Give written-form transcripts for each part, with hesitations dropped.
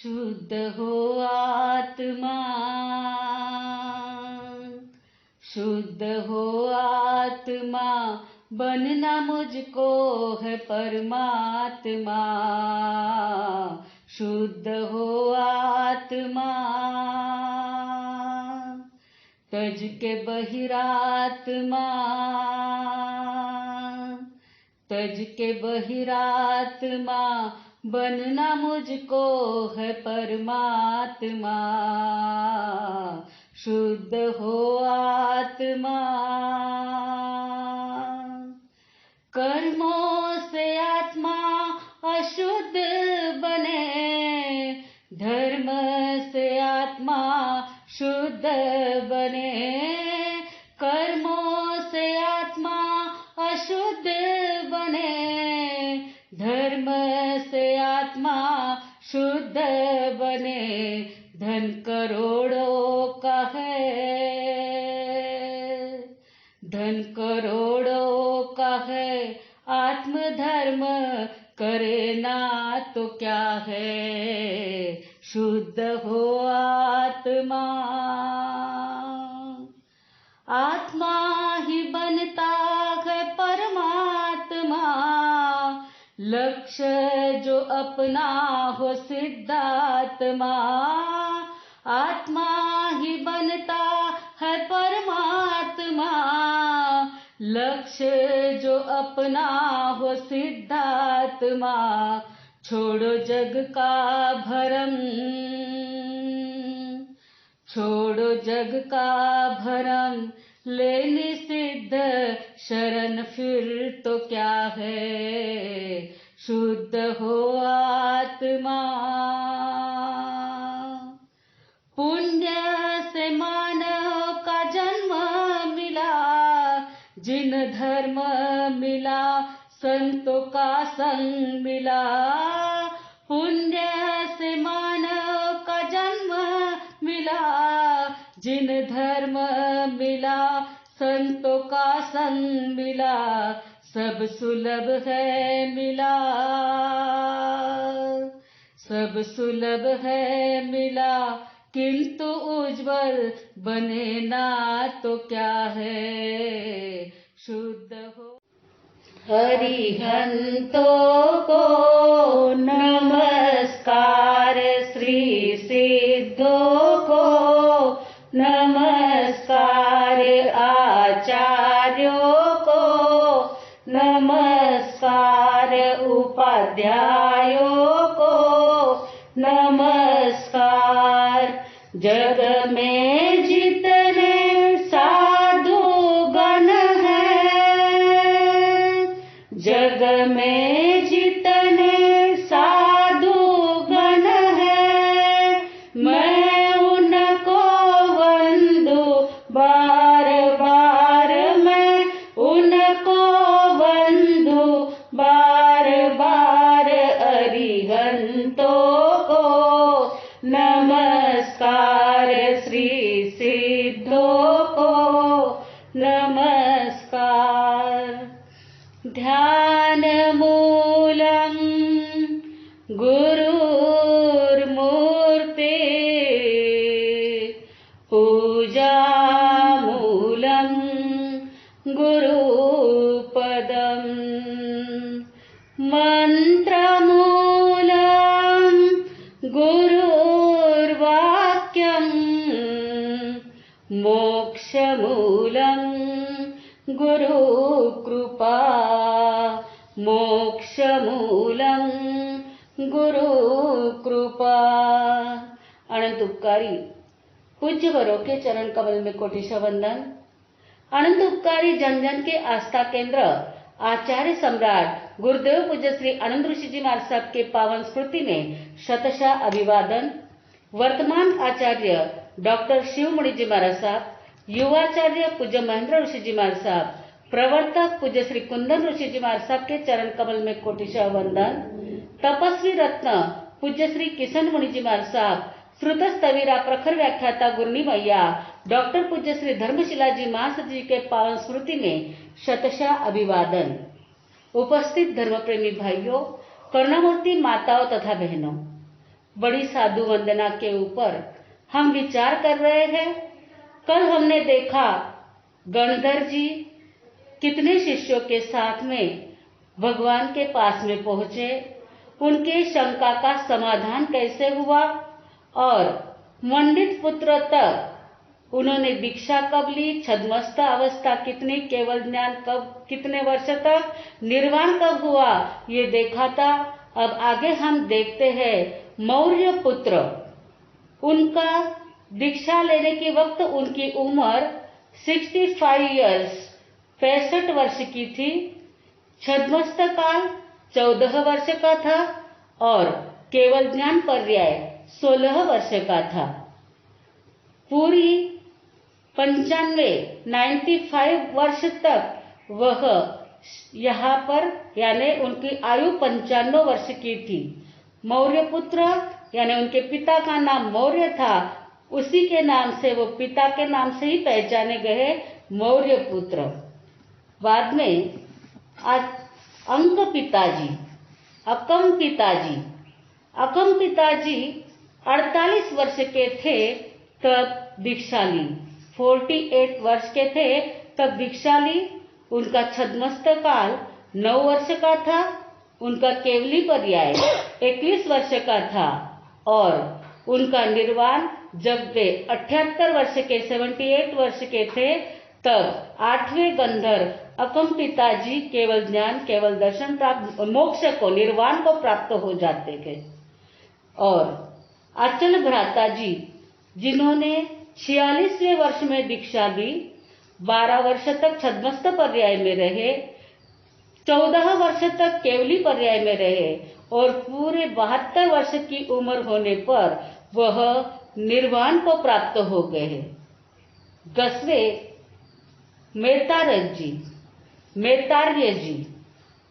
शुद्ध हो आत्मा, शुद्ध हो आत्मा, बनना मुझको है परमात्मा। शुद्ध हो आत्मा, तज के बहिरात्मा, तज के बहिरात्मा, बनना मुझको है परमात्मा। शुद्ध हो आत्मा, कर्मों से आत्मा अशुद्ध बने, धर्म से आत्मा शुद्ध बने। कर्मों से आत्मा अशुद्ध बने, धर्म से आत्मा शुद्ध बने। धन करोड़ों का है, धन करोड़ों का है, आत्मधर्म करे ना तो क्या है। शुद्ध हो आत्मा, आत्मा ही बनता है परमात्मा। लक्ष्य जो अपना हो सिद्धात्मा, आत्मा ही बनता है परमात्मा। लक्ष्य जो अपना हो सिद्धात्मा। छोड़ो जग का भरम, छोड़ो जग का भरम, लेनी सिद्ध शरण फिर तो क्या है। शुद्ध हो आत्मा, पुण्य से मानव का जन्म मिला, जिन धर्म मिला संतों का संग मिला। पुण्य से मानव का जन्म मिला, जिन धर्म मिला संतों का संग मिला। सब सुलभ है मिला, सब सुलभ है मिला, किंतु उज्जवल बने ना तो क्या है। शुद्ध हो हरिहंतों को नमस्कार, श्री सिद्धों को नमस्कार, आचार्यों को नमस्कार, उपाध्यायों को नमस्कार। जग में जितने साधु गण हैं, जग में जितने साधु गण हैं, मैं उनको वंदू बार बार, मैं उनको वंदू बार बार। अरिहंतों को नमस्कार, श्री सिद्धों को नमस्कार। ध्यान मूलम गुरुर्मूर्ति, पूजा मूलम गुरुपदम, मंत्र मूलम गुरुर्वाक्यम, मोक्ष मूलम गुरुकृपा, मोक्ष मूलम गुरुकृपा। अनंत उपकारी पूज्य वरों के चरण कमल में कोटिशा वंदन। अनंत उपकारी जन जन के आस्था केंद्र आचार्य सम्राट गुरुदेव पूज्य श्री आनंद ऋषि जी महाराज साहब के पावन स्मृति में शतशः अभिवादन। वर्तमान आचार्य डॉक्टर शिवमणि जी महाराज साहब, युवाचार्य पूज्य महेंद्र ऋषि जी महाराज साहब, प्रवर्तक पूज्य श्री कुंदन ऋषि जी महाराज साहब के चरण कमल में कोटिशा वंदन। तपस्वी रत्न पूज्य श्री किशन मुनि जी महाराज साहब, श्रुतस्तवीरा प्रखर व्याख्याता गुरनी मैया डॉक्टर पूज्य श्री धर्मशिला जी महाराज जी के पावन स्मृति में शतशः अभिवादन। उपस्थित धर्म प्रेमी भाइयों, करुणामूर्ति माताओं तथा बहनों, बड़ी साधु वंदना के ऊपर हम विचार कर रहे हैं। कल हमने देखा गणधर जी कितने शिष्यों के साथ में भगवान के पास में पहुंचे, उनके शंका का समाधान कैसे हुआ और मंडित पुत्र तक उन्होंने दीक्षा कब ली, छद्मस्त अवस्था कितनी, केवल ज्ञान कब, कितने वर्ष तक, निर्वाण कब हुआ, ये देखा था। अब आगे हम देखते हैं मौर्य पुत्र, उनका दीक्षा लेने के वक्त उनकी उम्र 65 इयर्स 65 वर्ष की थी। छद्मस्त काल 14 वर्ष का था और केवल ज्ञान पर्याय 16 वर्ष का था। पूरी 95 वर्ष तक वह यहाँ पर, यानी उनकी आयु 95 वर्ष की थी। मौर्य पुत्र यानी उनके पिता का नाम मौर्य था, उसी के नाम से, वो पिता के नाम से ही पहचाने गए मौर्य पुत्र। बाद में अंक पिताजी, अकम पिताजी 48 वर्ष के थे तब दीक्षा ली, 48 वर्ष के थे तब दीक्षा ली। उनका छद्मस्त काल 9 वर्ष का था, उनका केवली पर्याय 21 वर्ष का था और उनका निर्वाण जब वे 78 वर्ष के 78 वर्ष के थे तब 8वें गंधर अकम पिताजी केवल ज्ञान, केवल दर्शन प्राप्त, मोक्ष को, निर्वाण को प्राप्त हो जाते थे। और अचल भ्राता जी जिन्होंने 46वें वर्ष में दीक्षा ली, 12 वर्ष तक छद्मस्त पर्याय में रहे, 14 वर्ष तक केवली पर्याय में रहे और पूरे 72 वर्ष की उम्र होने पर वह निर्वाण को प्राप्त हो गए। 10वें मेतार्य जी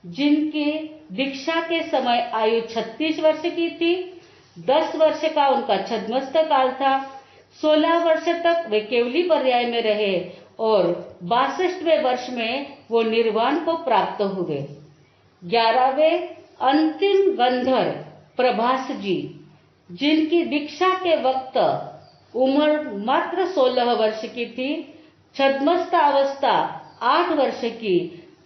जिनकी दीक्षा के समय आयु 36 वर्ष की थी, 10 वर्ष का उनका छद्मस्त काल था, 16 वर्ष तक वे केवली पर्याय में रहे और 62वें वर्ष में वो निर्वाण को प्राप्त हुए। 11वें अंतिम गंधर प्रभास जी जिनकी दीक्षा के वक्त उम्र मात्र 16 वर्ष की थी, छद्मस्त अवस्था 8 वर्ष की,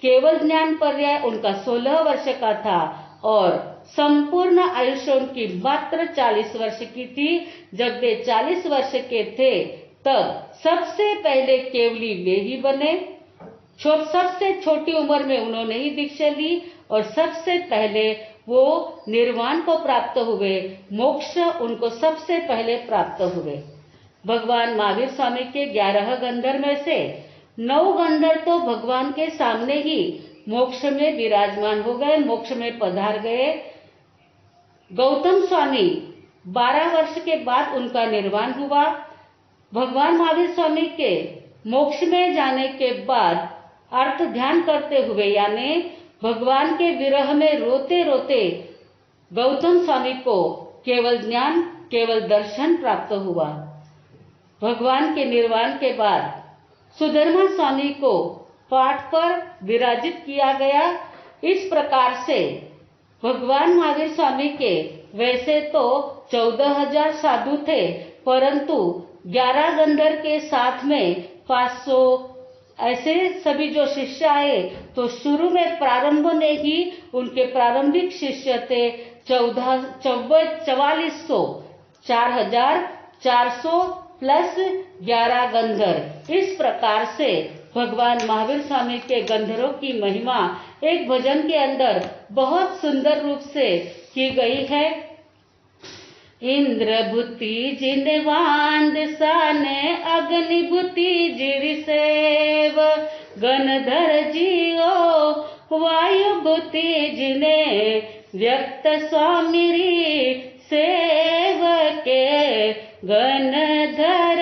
केवल ज्ञान पर्याय उनका 16 वर्ष का था और संपूर्ण आयुष्य उनकी मात्र 40 वर्ष की थी। जब वे 40 वर्ष के थे तब सबसे पहले केवली वे ही बने। सबसे छोटी उम्र में उन्होंने ही दीक्षा ली और सबसे पहले वो निर्वाण को प्राप्त हुए, मोक्ष उनको सबसे पहले प्राप्त हुए। भगवान महावीर स्वामी के 11 गंधर में से 9 गंधर तो भगवान के सामने ही मोक्ष में विराजमान हो गए, मोक्ष में पधार गए। गौतम स्वामी 12 वर्ष के बाद उनका निर्वाण हुआ। भगवान महावीर स्वामी के मोक्ष में जाने के बाद अर्थ ध्यान करते हुए, यानी भगवान के विरह में रोते रोते गौतम स्वामी को केवल ज्ञान, केवल दर्शन प्राप्त हुआ। भगवान के निर्वाण के बाद सुधर्मा स्वामी को पाठ पर विराजित किया गया। इस प्रकार से भगवान महावीर स्वामी के वैसे तो 14,000 साधु थे, परंतु 11 गंधर के साथ में 500 ऐसे सभी जो शिष्य आए, तो शुरू में प्रारंभ ने ही उनके प्रारंभिक शिष्य थे 4400, 4,400 प्लस 11 गंधर। इस प्रकार से भगवान महावीर स्वामी के गंधरों की महिमा एक भजन के अंदर बहुत सुंदर रूप से की गई है। इंद्रभूति जिनवांद साने अग्निभूति जिरिसेव, गणधर जियो वायुभूति जिने व्यक्त स्वामिरी सेवके, गणधर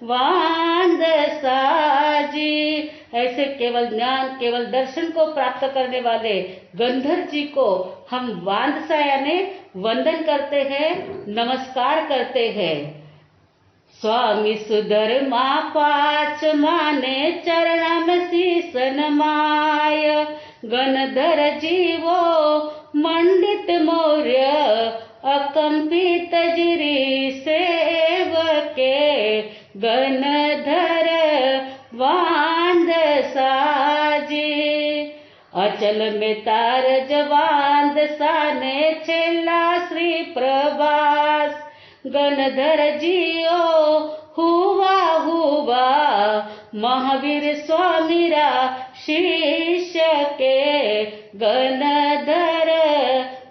वांद साजी। ऐसे केवल ज्ञान, केवल दर्शन को प्राप्त करने वाले गंधर जी को हम वांदसा यानी वंदन करते हैं, नमस्कार करते हैं। स्वामी सुधर्मा पाच माने चरण में शीस नमाय, गणधर जीवो मंडित मौर्य अकंपी आचल में तार जवान साने छेला श्री प्रभास गणधर जियो हुआ हुआ महावीर स्वामी रा शिष्य के गणधर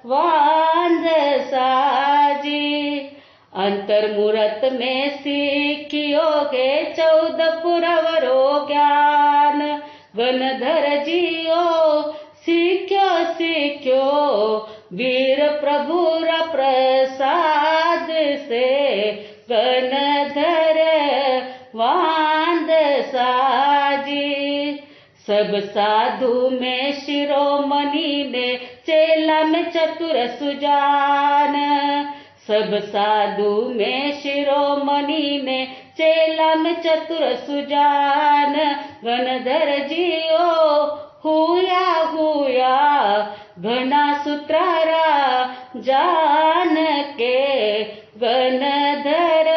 वांध साजी अंतर्मुहूर्त में सीखियोगे 14 पुरवरो ज्ञान गणधर जियो सीख्यो सीख्यो वीर प्रभुरा प्रसाद से गणधर वांद साजी सब साधु में शिरोमणि ने चेला में चतुर सुजान सब साधु में शिरोमणि ने चेला में चतुर सुजान गणधर जियो हुया हुआ घना सूत्रारा जान के गणधर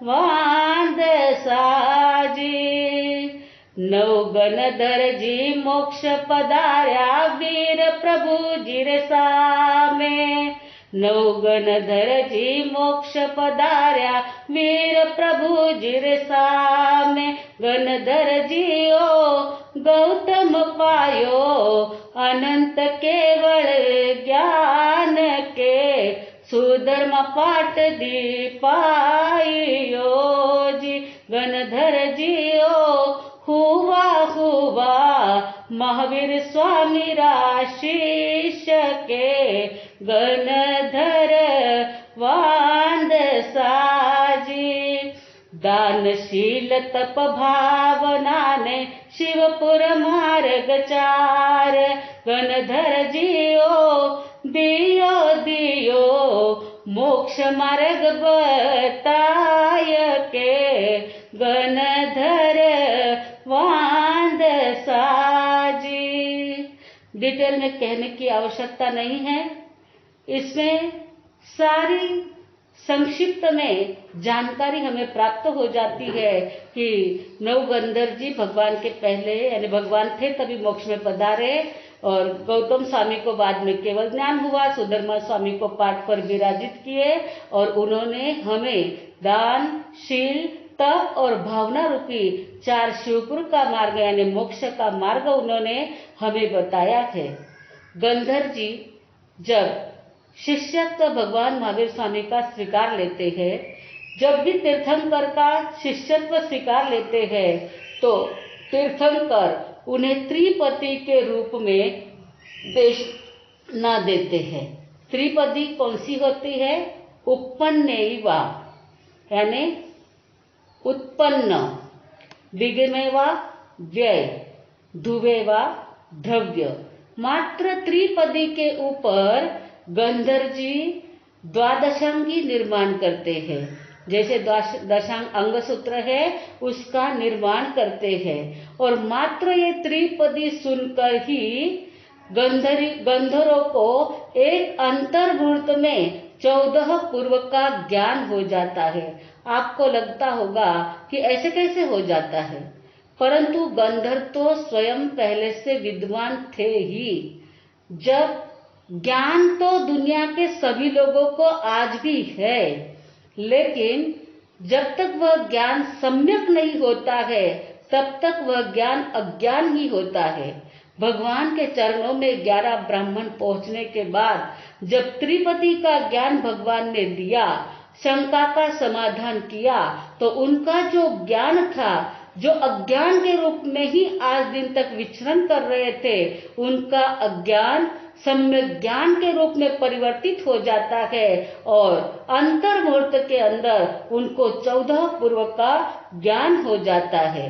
वांद साजी नव गणधर जी मोक्ष पधार्या वीर प्रभु जिर सामे नव गणधर जी मोक्ष पधार्या वीर प्रभु जिर सामे गणधर जियो गौतम पायो अनंत केवल ज्ञान के सुधर्म पाठ दी पाइयो जी गणधर जियो हुआ हुआ महावीर स्वामी शिष्य के गणधर वांद साजी दानशील तप भावना ने शिवपुर मार्ग चार गणधर जियो दियो दियो मोक्ष मार्ग बताय के गणधर वांद साजी। डिटेल में कहने की आवश्यकता नहीं है, इसमें सारी संक्षिप्त में जानकारी हमें प्राप्त हो जाती है कि नवगंधर जी भगवान के पहले यानी भगवान थे तभी मोक्ष में पधारे और गौतम स्वामी को बाद में केवल ज्ञान हुआ। सुधर्मा स्वामी को पाठ पर विराजित किए और उन्होंने हमें दान शील तप और भावना रूपी 4 शिवपुर का मार्ग यानी मोक्ष का मार्ग उन्होंने हमें बताया है। गंधर जी जब शिष्यत्व भगवान महावीर स्वामी का स्वीकार लेते हैं, जब भी तीर्थंकर का शिष्यत्व स्वीकार लेते हैं तो तीर्थंकर उन्हें त्रिपति के रूप में दक्षिणा देते हैं। त्रिपदी कौन सी होती है? उपन्नेवा यानी उत्पन्न, दिगमेवा व्यय, धुवेवा द्रव्य। मात्र त्रिपदी के ऊपर गंधर जी द्वादशांगी निर्माण करते हैं। जैसे दशांग अंग सूत्र है उसका निर्माण करते हैं और मात्र ये त्रिपदी सुनकर ही गंधर्वों को एक अंतर्मुहूर्त में 14 पूर्व का ज्ञान हो जाता है। आपको लगता होगा कि ऐसे कैसे हो जाता है, परंतु गंधर्व तो स्वयं पहले से विद्वान थे ही। जब ज्ञान तो दुनिया के सभी लोगों को आज भी है, लेकिन जब तक वह ज्ञान सम्यक नहीं होता है तब तक वह ज्ञान अज्ञान ही होता है। भगवान के चरणों में 11 ब्राह्मण पहुंचने के बाद जब त्रिपति का ज्ञान भगवान ने दिया, शंका का समाधान किया, तो उनका जो ज्ञान था, जो अज्ञान के रूप में ही आज दिन तक विचरण कर रहे थे, उनका अज्ञान सम्यक ज्ञान के रूप में परिवर्तित हो जाता है और अंतर्मुहूर्त के अंदर उनको 14 पूर्व का ज्ञान हो जाता है।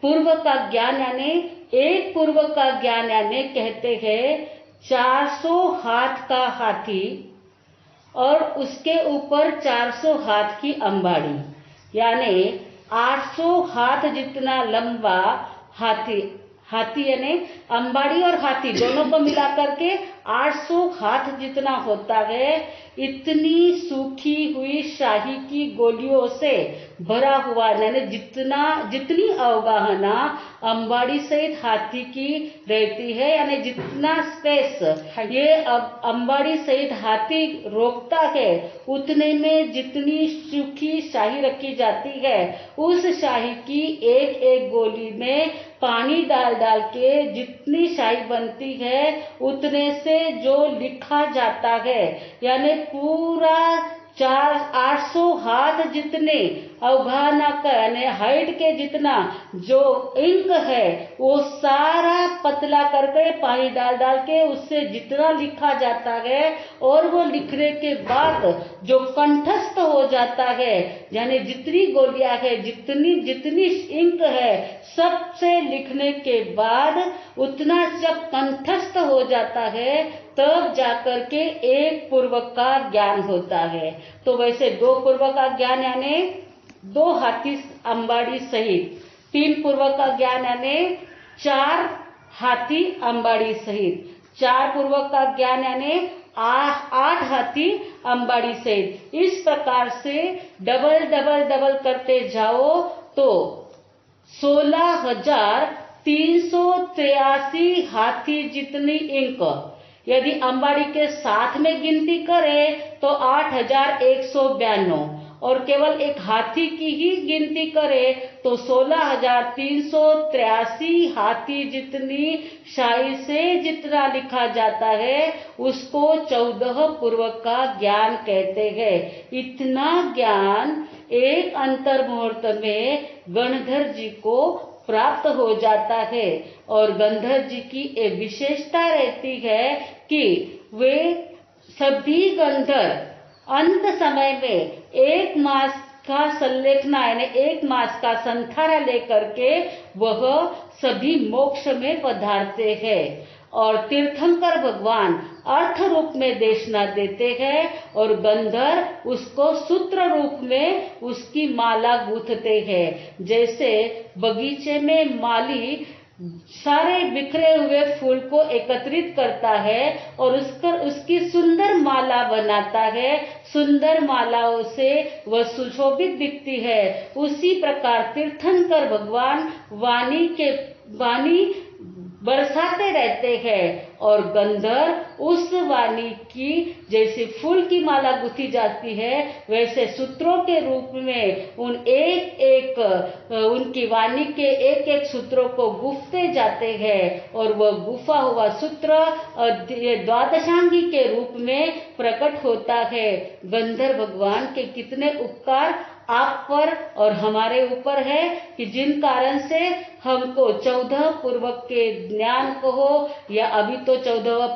पूर्व का ज्ञान यानी एक पूर्व का ज्ञान यानी कहते हैं 400 हाथ का हाथी और उसके ऊपर 400 हाथ की अंबाड़ी, यानी 800 हाथ जितना लंबा हाथी यानी अंबाड़ी और हाथी दोनों को मिलाकर के 800 हाथ जितना होता है। इतनी सूखी हुई शाही की गोलियों से भरा हुआ, यानी जितनी अवगाहना अंबाड़ी सहित हाथी की रहती है, यानी जितना स्पेस ये अब अंबाड़ी सहित हाथी रोकता है, उतने में जितनी सूखी शाही रखी जाती है, उस शाही की एक एक गोली में पानी डाल डाल के जितनी शाही बनती है, उतने से जो लिखा जाता है, यानी पूरा 800 हाथ जितने अवगाहना का, यानी हाइट के जितना जो इंक है, वो सारा पतला करके पानी डाल डाल के उससे जितना लिखा जाता है, और वो लिखने के बाद जो कंठस्थ हो जाता है, यानी जितनी गोलियां है, जितनी इंक है, सबसे लिखने के बाद उतना जब कंठस्थ हो जाता है, तब जाकर के एक पूर्व का ज्ञान होता है। तो वैसे 2 पूर्व का ज्ञान यानी 2 हाथी अंबाड़ी सहित, 3 पूर्व का ज्ञान यानी 4 हाथी अंबाड़ी सहित, 4 पूर्व का ज्ञान यानी 8 हाथी अंबाड़ी सहित। इस प्रकार से डबल डबल डबल करते जाओ तो 16,383 हाथी जितनी इंक, यदि अंबाड़ी के साथ में गिनती करें तो 8,192, और केवल एक हाथी की ही गिनती करें तो 16,383 हाथी जितनी शाही से जितना लिखा जाता है, उसको 14 पूर्व का ज्ञान कहते हैं। इतना ज्ञान एक अंतर मुहूर्त में गणधर जी को प्राप्त हो जाता है। और गंधर जी की एक विशेषता रहती है कि वे सभी गंधर अंत समय में 1 मास का संलेखना, यानी 1 मास का संथारा लेकर के वह सभी मोक्ष में पधारते हैं, और तीर्थंकर भगवान अर्थ रूप में देशना देते हैं, और गंधर उसको सूत्र रूप में उसकी माला गूंथते हैं। जैसे बगीचे में माली सारे बिखरे हुए फूल को एकत्रित करता है और उसकी सुंदर माला बनाता है, सुंदर मालाओं से वह सुशोभित दिखती है। उसी प्रकार तीर्थंकर भगवान वाणी बरसाते रहते हैं, और गंधर उस वाणी की जैसे फूल की माला गुथी जाती है, वैसे सूत्रों के रूप में उनकी वाणी के एक एक सूत्रों को गुफते जाते हैं, और वह गुफा हुआ सूत्र द्वादशांगी के रूप में प्रकट होता है। गंधर भगवान के कितने उपकार आप पर और हमारे ऊपर है कि जिन कारण से हमको 14 पूर्व के ज्ञान को हो, या अभी तो 14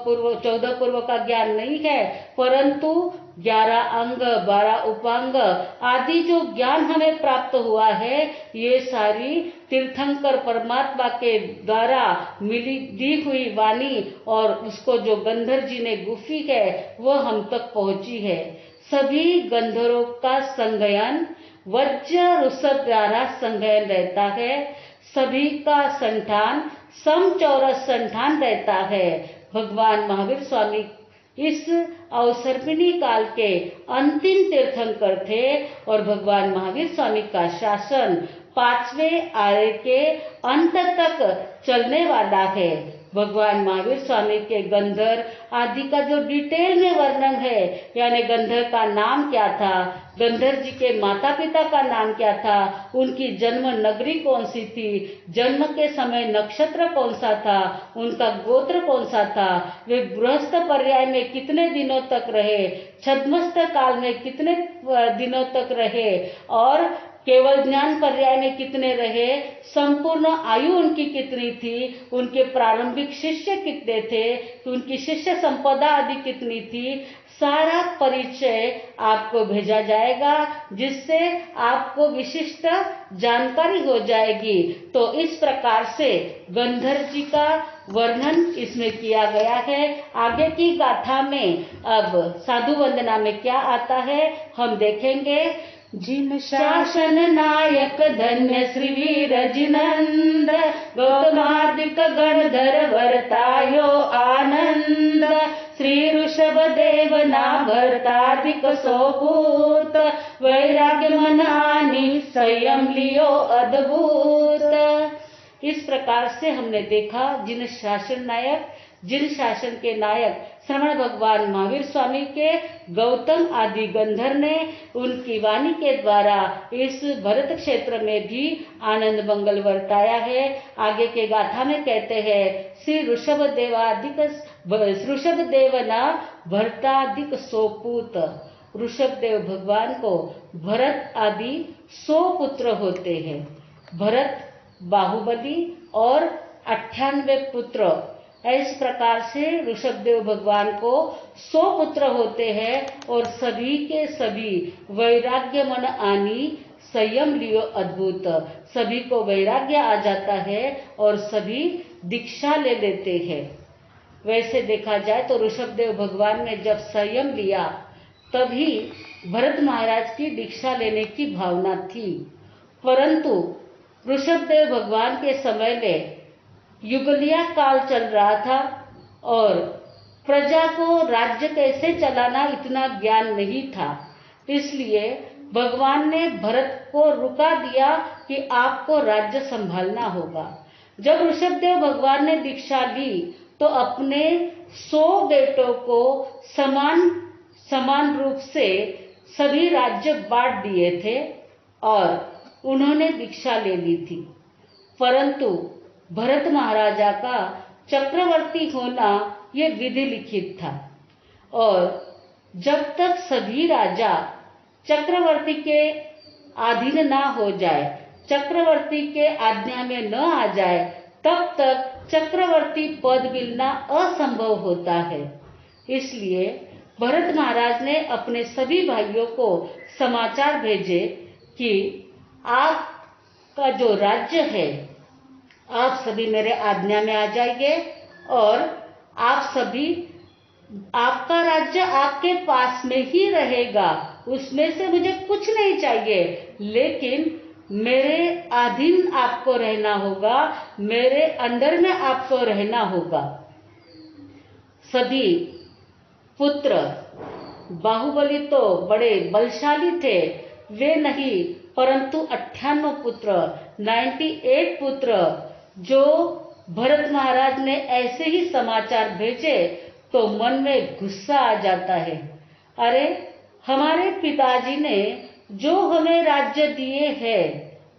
पूर्व का ज्ञान नहीं है, परंतु 11 अंग 12 उपांग आदि जो ज्ञान हमें प्राप्त हुआ है, ये सारी तीर्थंकर परमात्मा के द्वारा दी हुई वाणी और उसको जो गंधर जी ने गुफी है, वह हम तक पहुंची है। सभी गंधर्वों का संगयन वज्र ऋषभ द्वारा संगयन रहता है। सभी का संठान समचौरस संठान रहता है। भगवान महावीर स्वामी इस अवसर्पिणी काल के अंतिम तीर्थंकर थे, और भगवान महावीर स्वामी का शासन 5वें आर्य के अंत तक चलने वाला है। भगवान महावीर स्वामी के गंधर आदि का जो डिटेल में वर्णन है, यानी गंधर का नाम क्या था, गंधर जी के माता पिता का नाम क्या था, उनकी जन्म नगरी कौन सी थी, जन्म के समय नक्षत्र कौन सा था, उनका गोत्र कौन सा था, वे गृहस्थ पर्याय में कितने दिनों तक रहे, छद्मस्थ काल में कितने दिनों तक रहे, और केवल ज्ञान पर्याय में कितने रहे, संपूर्ण आयु उनकी कितनी थी, उनके प्रारंभिक शिष्य कितने थे, उनकी शिष्य संपदा आदि कितनी थी, सारा परिचय आपको भेजा जाएगा, जिससे आपको विशिष्ट जानकारी हो जाएगी। तो इस प्रकार से गंधर जी का वर्णन इसमें किया गया है। आगे की गाथा में अब साधु वंदना में क्या आता है हम देखेंगे। जिन शासन नायक धन्य श्री वीर जिनंद, गौतमादिक गणधर वर्तायो आनंद। श्री ऋषभ देव ना भरतादिक सोपूत, वैराग्य मन आनी संयम लियो अद्भुत। इस प्रकार से हमने देखा जिन शासन के नायक श्रवण भगवान महावीर स्वामी के गौतम आदि गंधर ने उनकी वाणी के द्वारा इस भरत क्षेत्र में भी आनंद मंगल वर्ताया है। आगे के गाथा में कहते हैं श्री ऋषभ देवना भरतादिक सोपूत। ऋषभ देव भगवान को भरत आदि 100 पुत्र होते हैं। भरत, बाहुबली और 98 पुत्र। इस प्रकार से ऋषभदेव भगवान को 100 पुत्र होते हैं और सभी के सभी वैराग्य मन आनी संयम लियो अद्भुत। सभी को वैराग्य आ जाता है और सभी दीक्षा ले लेते हैं। वैसे देखा जाए तो ऋषभदेव भगवान ने जब संयम लिया तभी भरत महाराज की दीक्षा लेने की भावना थी, परंतु ऋषभदेव भगवान के समय में युगलिया काल चल रहा था और प्रजा को राज्य कैसे चलाना इतना ज्ञान नहीं था। इसलिए भगवान ने भरत को रुका दिया कि आपको राज्य संभालना होगा। जब ऋषभदेव भगवान ने दीक्षा ली तो अपने 100 बेटों को समान रूप से सभी राज्य बांट दिए थे और उन्होंने दीक्षा ले ली थी, परंतु भरत महाराजा का चक्रवर्ती होना ये विधि लिखित था और जब तक सभी राजा चक्रवर्ती के अधीन ना हो जाए, चक्रवर्ती के आज्ञा में न आ जाए, तब तक चक्रवर्ती पद मिलना असंभव होता है। इसलिए भरत महाराज ने अपने सभी भाइयों को समाचार भेजे कि आपका जो राज्य है आप सभी मेरे आज्ञा में आ जाइए और आप सभी, आपका राज्य आपके पास में ही रहेगा, उसमें से मुझे कुछ नहीं चाहिए, लेकिन मेरे अधीन आपको रहना होगा, मेरे अंडर में आपको रहना होगा। सभी पुत्र, बाहुबली तो बड़े बलशाली थे, वे नहीं, परंतु 98 पुत्र, 98 पुत्र जो भरत महाराज ने ऐसे ही समाचार भेजे तो मन में गुस्सा आ जाता है। अरे, हमारे पिताजी ने जो हमें राज्य दिए हैं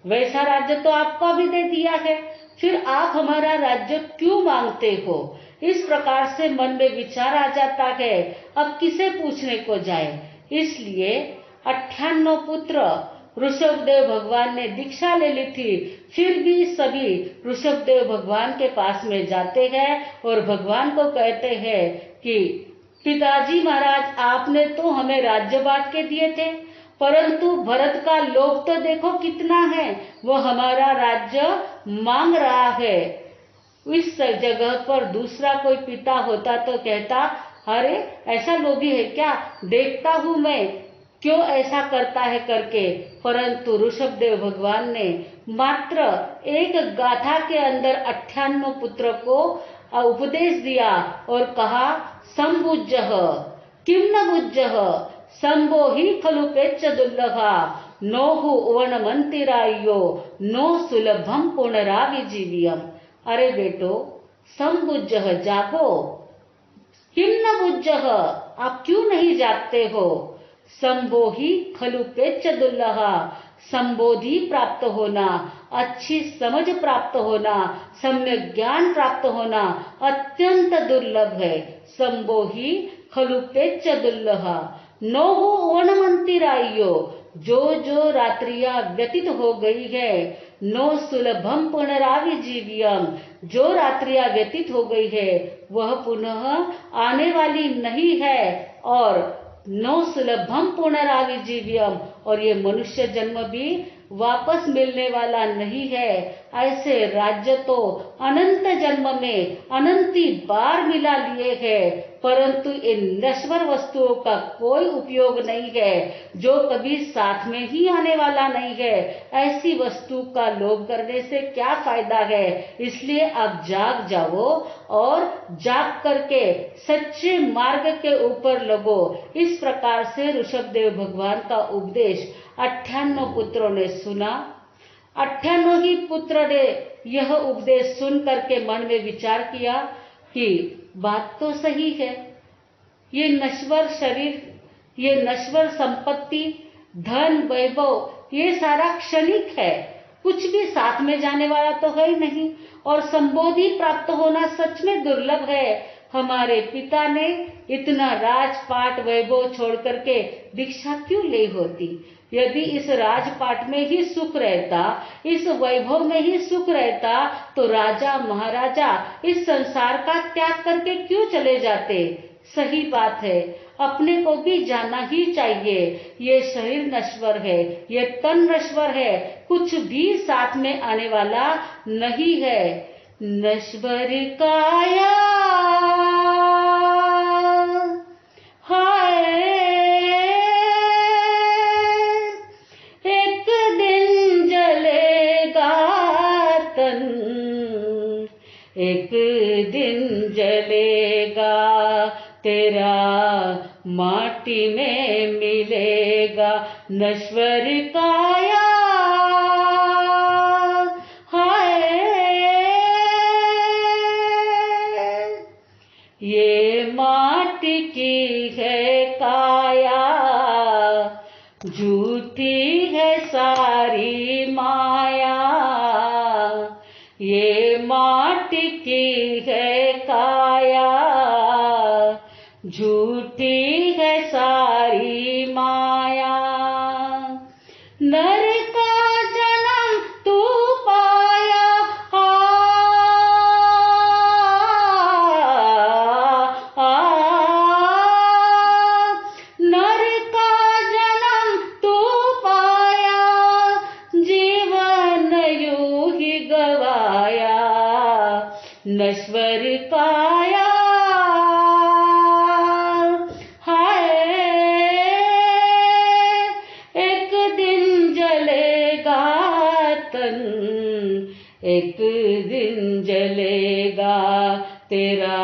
वैसा राज्य तो आपको भी दे दिया है, फिर आप हमारा राज्य क्यों मांगते हो? इस प्रकार से मन में विचार आ जाता है, अब किसे पूछने को जाए। इसलिए 98 पुत्र ऋषभदेव भगवान ने दीक्षा ले ली थी, फिर भी सभी ऋषभदेव भगवान के पास में जाते हैं और भगवान को कहते हैं कि पिताजी महाराज, आपने तो हमें राज्य बांट के दिए थे, परंतु भरत का लोभ तो देखो कितना है, वो हमारा राज्य मांग रहा है। इस जगह पर दूसरा कोई पिता होता तो कहता, अरे ऐसा लोभी है क्या, देखता हूं मैं क्यों ऐसा करता है करके। परंतु ऋषभदेव भगवान ने मात्र एक गाथा के अंदर 98 पुत्र को उपदेश दिया और कहा, संभुज्यः किम न भुज्यः संभो ही खलु पेच्च दुर्लभा नोहु वनमंतिरायो नो सुलभम पुनराविजीवियम। अरे बेटो, संभुज्यः जागो, किम न भुज्यः आप क्यों नहीं जागते हो? संबोहि खलु पेच्च दुर्लभा, संबोधि प्राप्त होना, अच्छी समझ प्राप्त होना, सम्यक ज्ञान प्राप्त होना अत्यंत दुर्लभ है। संबोहि खलु पेच्च दुर्लभा नोहु वनमंतिरायो, जो रात्रियां व्यतीत हो गई है, नो सुलभम पुनराविजीवियम, जो रात्रियां व्यतीत हो गई है वह पुनः आने वाली नहीं है, और नो सुलभम पुनराविजीवियम, और ये मनुष्य जन्म भी वापस मिलने वाला नहीं है। ऐसे राज्य तो अनंत जन्म में अनंती बार मिला लिए हैं, परंतु इन नश्वर वस्तुओं का कोई उपयोग नहीं है, जो कभी साथ में ही आने वाला नहीं है। ऐसी वस्तु का लोभ करने से क्या फायदा है? इसलिए आप जाग जाओ और जाग करके सच्चे मार्ग के ऊपर लगो। इस प्रकार से ऋषभदेव भगवान का उपदेश 98 पुत्रों ने सुना। 98 ही पुत्र ने यह उपदेश सुन करके मन में विचार किया कि बात तो सही है, ये नश्वर शरीर, ये नश्वर संपत्ति, धन, वैभव, ये सारा क्षणिक है, कुछ भी साथ में जाने वाला तो है ही नहीं, और संबोधि प्राप्त होना सच में दुर्लभ है। हमारे पिता ने इतना राजपाट वैभव छोड़ करके दीक्षा क्यों ली होती? यदि इस राजपाट में ही सुख रहता, इस वैभव में ही सुख रहता, तो राजा महाराजा इस संसार का त्याग करके क्यों चले जाते? सही बात है, अपने को भी जाना ही चाहिए। ये शरीर नश्वर है, ये तन नश्वर है, कुछ भी साथ में आने वाला नहीं है। नश्वर काया हाय, एक दिन जलेगा तन, एक दिन जलेगा तेरा, माटी में मिलेगा। नश्वर काया हाय, ये माटी की है काया, झूठी है सारी माया। ये माटी की है काया, झूठी है सारी माया। नर का जन्म तू पाया, नर का जन्म तू पाया, जीवन यूं ही गवाया। नश्वर काया हाय, एक दिन जलेगा तन, एक दिन जलेगा तेरा,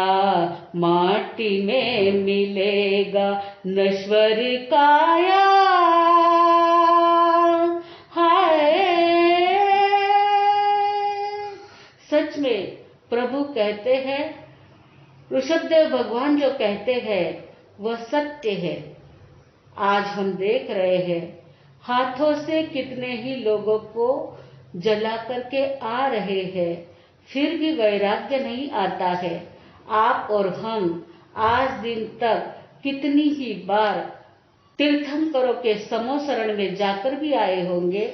माटी में मिलेगा। नश्वर काया हाय। सच में प्रभु कहते हैं, ऋषभदेव भगवान जो कहते हैं वह सत्य है। आज हम देख रहे हैं हाथों से कितने ही लोगों को जला करके आ रहे हैं, फिर भी वैराग्य नहीं आता है। आप और हम आज दिन तक कितनी ही बार तीर्थंकरों के समोसरण में जाकर भी आए होंगे,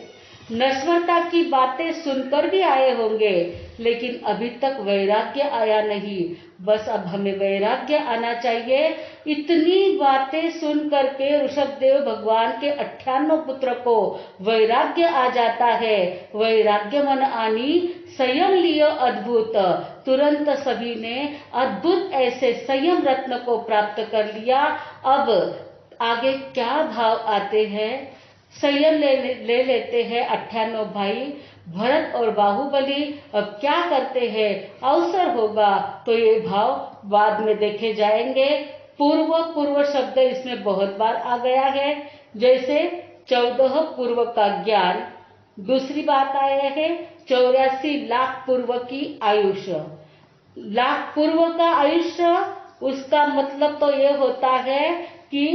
नश्वरता की बातें सुनकर भी आए होंगे, लेकिन अभी तक वैराग्य आया नहीं। बस अब हमें वैराग्य आना चाहिए। इतनी बातें सुन करके ऋषभदेव भगवान के 98 पुत्र को वैराग्य आ जाता है। वैराग्य मन आनी संयम लियो अद्भुत, तुरंत सभी ने अद्भुत ऐसे संयम रत्न को प्राप्त कर लिया। अब आगे क्या भाव आते हैं, संयम ले लेते हैं 98 भाई। भरत और बाहुबली अब क्या करते हैं, अवसर होगा तो ये भाव बाद में देखे जाएंगे। पूर्व शब्द इसमें बहुत बार आ गया है, जैसे 14 पूर्व का ज्ञान। दूसरी बात आया है 84 लाख पूर्व की आयुष्य। लाख पूर्व का आयुष्य, उसका मतलब तो ये होता है कि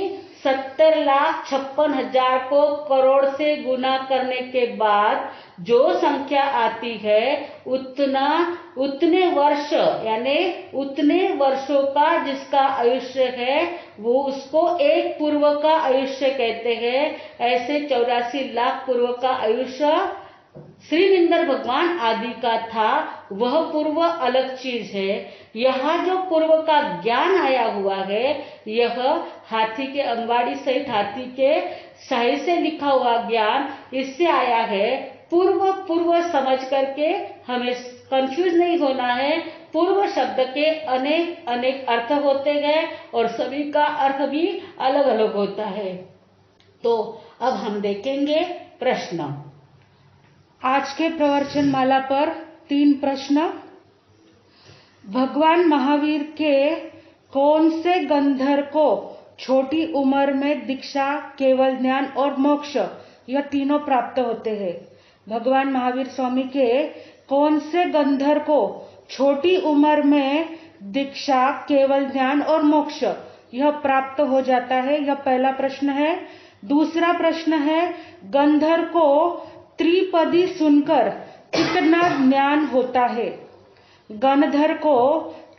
70,56,000 को करोड़ से गुना करने के बाद जो संख्या आती है, उतने वर्ष यानी उतने वर्षों का जिसका आयुष्य है, वो उसको एक पूर्व का आयुष्य कहते हैं। ऐसे 84 लाख पूर्व का आयुष्य श्रीविंदर भगवान आदि का था, वह पूर्व अलग चीज है। यहाँ जो पूर्व का ज्ञान आया हुआ है, यह हाथी के अंबाड़ी सहित हाथी के शाही से लिखा हुआ ज्ञान इससे आया है। पूर्व समझ करके हमें कंफ्यूज नहीं होना है। पूर्व शब्द के अनेक अनेक अर्थ होते गए और सभी का अर्थ भी अलग अलग होता है। तो अब हम देखेंगे प्रश्न। आज के प्रवचन माला पर 3 प्रश्न। भगवान महावीर के कौन से गंधर्व को छोटी उम्र में दीक्षा, केवल ज्ञान और मोक्ष यह तीनों प्राप्त होते हैं? भगवान महावीर स्वामी के कौन से गंधर्व को छोटी उम्र में दीक्षा, केवल ज्ञान और मोक्ष यह प्राप्त हो जाता है? यह पहला प्रश्न है। दूसरा प्रश्न है, गंधर्व को त्रिपदी सुनकर कितना ज्ञान होता है? गंधर्व को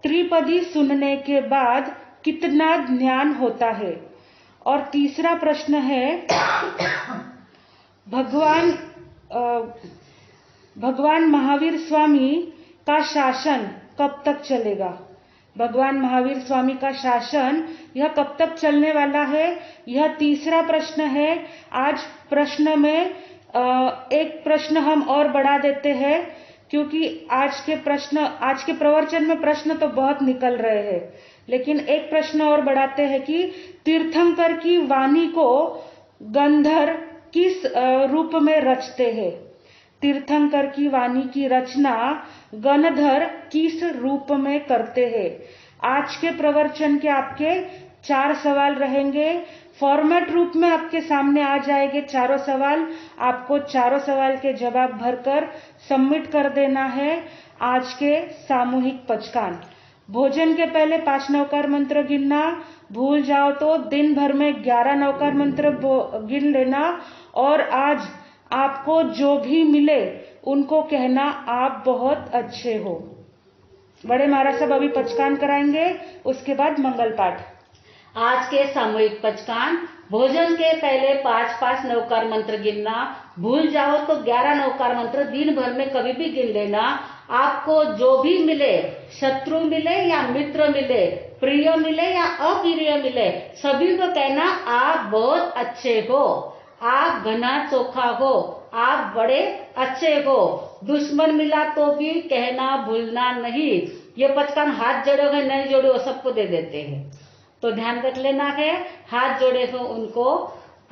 त्रिपदी सुनने के बाद कितना ज्ञान होता है? और तीसरा प्रश्न है, भगवान महावीर स्वामी का शासन कब तक चलेगा? भगवान महावीर स्वामी का शासन यह कब तक चलने वाला है? यह तीसरा प्रश्न है। आज प्रश्न में एक प्रश्न हम और बढ़ा देते हैं, क्योंकि आज के प्रवचन में प्रश्न तो बहुत निकल रहे हैं, लेकिन एक प्रश्न और बढ़ाते हैं कि तीर्थंकर की वाणी को गंधर्व किस रूप में रचते हैं? तीर्थंकर की वाणी की रचना गंधर्व किस रूप में करते हैं? आज के प्रवचन के आपके 4 सवाल रहेंगे। फॉर्मेट रूप में आपके सामने आ जाएंगे चारों सवाल। आपको चारों सवाल के जवाब भरकर सबमिट कर देना है आज के सामूहिक पचकान। भोजन के पहले 5 नवकार मंत्र गिनना, भूल जाओ तो दिन भर में 11 नवकार मंत्र गिन लेना, और आज आपको जो भी मिले उनको कहना आप बहुत अच्छे हो। बड़े महाराज साहब अभी पचकान कराएंगे, उसके बाद मंगल पाठ। आज के सामूहिक पचकान। भोजन के पहले 5-5 नवकार मंत्र गिनना, भूल जाओ तो 11 नवकार मंत्र दिन भर में कभी भी गिन लेना। आपको जो भी मिले, शत्रु मिले या मित्र मिले, प्रिय मिले या अप्रिय मिले, सभी को कहना आप बहुत अच्छे हो, आप घना चोखा हो, आप बड़े अच्छे हो। दुश्मन मिला तो भी कहना भूलना नहीं। ये पचकान हाथ जोड़े हो नहीं जोड़े हो सबको दे देते हैं, तो ध्यान रख लेना है। हाथ जोड़े हो उनको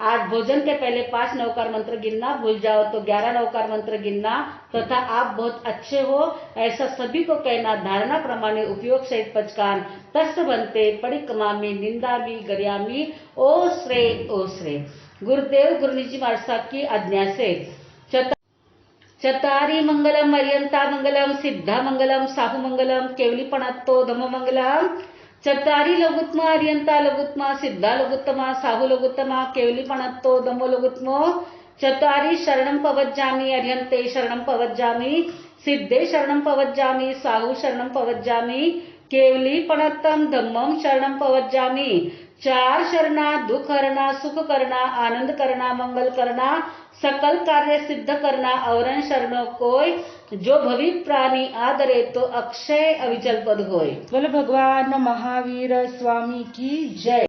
आज भोजन के पहले 5 नवकार मंत्र गिनना, भूल जाओ तो 11 नवकार मंत्र गिनना, तथा आप बहुत अच्छे हो ऐसा सभी को कहना। धारणा प्रमाणे उपयोग सहित पचकान तस्त बनते परिक्रमामी निंदामी गर्यामी ओश्रे ओश्रे। गुरुदेव गुरुजी महाराज साहब की आज्ञा से चतारी मंगलम, अर्यंता मंगलम, सिद्धा मंगलम, साहु मंगलम, केवलीपणत्तो धम्म मंगलम। चतारी लघुत्मा, अर्यंता लघुत्मा, सिद्धा लघुत्तमा, साहु लघुत्तमा, केवलीपणत्तो धम्मो लघुत्मो। चतारी शरणं पवज्जामि, अर्यन्ते शरणं पवज्जामि, सिद्धे शरणं पवज्जामि, साहु शरणं पवज्जामि, केवलीपणत्तं धम्मं शरणं पवज्जामि। 4 शरणा, दुख हरना, सुख करना, आनंद करना, मंगल करना, सकल कार्य सिद्ध करना, औरन शरणों कोय, जो भवि प्राणी आदरे तो अक्षय अविचल पद होय। बोलो भगवान महावीर स्वामी की जय।